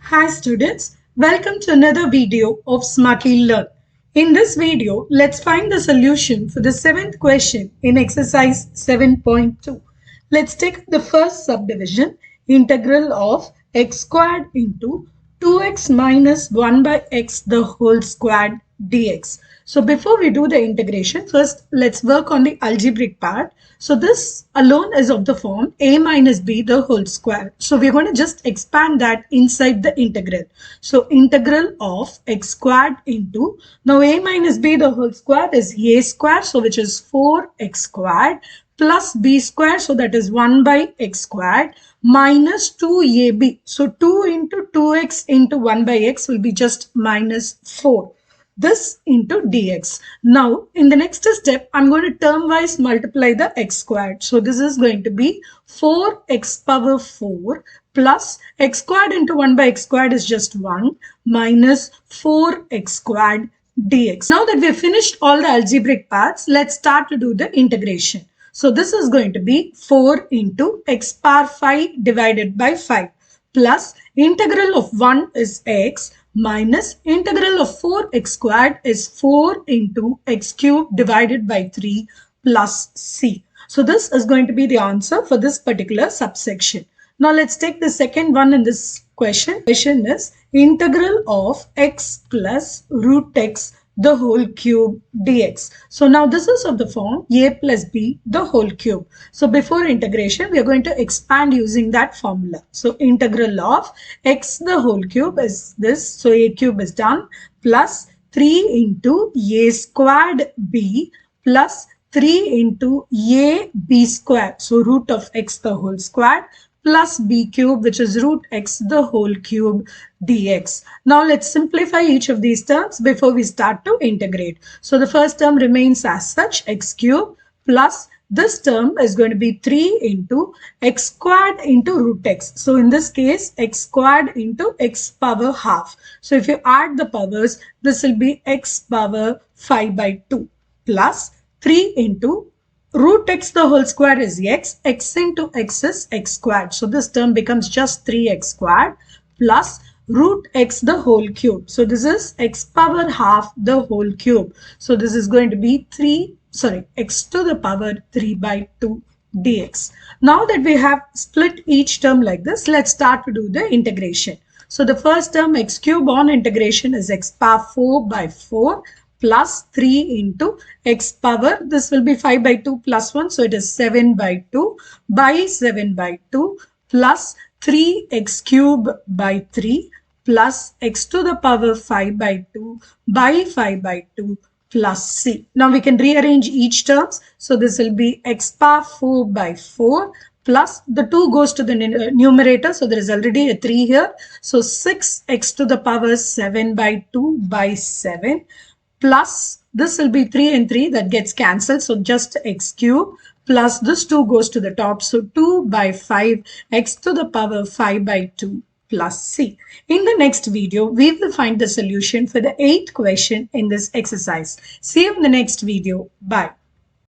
Hi students, welcome to another video of Smartly Learn. In this video, let's find the solution for the 7th question in exercise 7.2. Let's take the first subdivision, integral of x squared into 2x minus 1 by x the whole squared dx. So before we do the integration, first let's work on the algebraic part. So this alone is of the form a minus b the whole square. So we're going to just expand that inside the integral. So integral of x squared into, now a minus b the whole square is a square, so which is 4x squared plus b square, so that is 1 by x squared minus 2ab. So 2 into 2x into 1 by x will be just minus 4. This into dx. Now, in the next step, I'm going to term-wise multiply the x squared. So this is going to be 4x power 4 plus x squared into 1 by x squared is just 1 minus 4x squared dx. Now that we've finished all the algebraic parts, let's start to do the integration. So this is going to be 4 into x power 5 divided by 5 plus integral of 1 is x minus integral of 4x squared is 4 into x cubed divided by 3 plus c. So this is going to be the answer for this particular subsection. Now let's take the second one in this question. Question is integral of x plus root x the whole cube dx. So now this is of the form a plus b the whole cube. So before integration, we are going to expand using that formula. So integral of x the whole cube is this. So a cube is done plus 3 into a squared b plus 3 into a b squared. So root of x the whole squared plus b cube, which is root x the whole cube dx. Now let's simplify each of these terms before we start to integrate. So the first term remains as such, x cube plus this term is going to be 3 into x squared into root x. So in this case, x squared into x power half. So if you add the powers, this will be x power 5 by 2 plus 3 into root x the whole square is x, x into x is x squared. So this term becomes just 3x squared plus root x the whole cube. So this is x power half the whole cube. So this is going to be x to the power 3 by 2 dx. Now that we have split each term like this, let's start to do the integration. So the first term x cube on integration is x power 4 by 4 plus 3 into x power, this will be 5 by 2 plus 1, so it is 7 by 2 by 7 by 2 plus 3x cube by 3 plus x to the power 5 by 2 by 5 by 2 plus c. Now we can rearrange each terms. So this will be x power 4 by 4 plus the 2 goes to the numerator. So there is already a 3 here. So 6x to the power 7 by 2 by 7 plus this will be 3 and 3 that gets cancelled. So just x cube plus this 2 goes to the top. So 2 by 5 x to the power 5 by 2 plus c. In the next video, we will find the solution for the 8th question in this exercise. See you in the next video. Bye.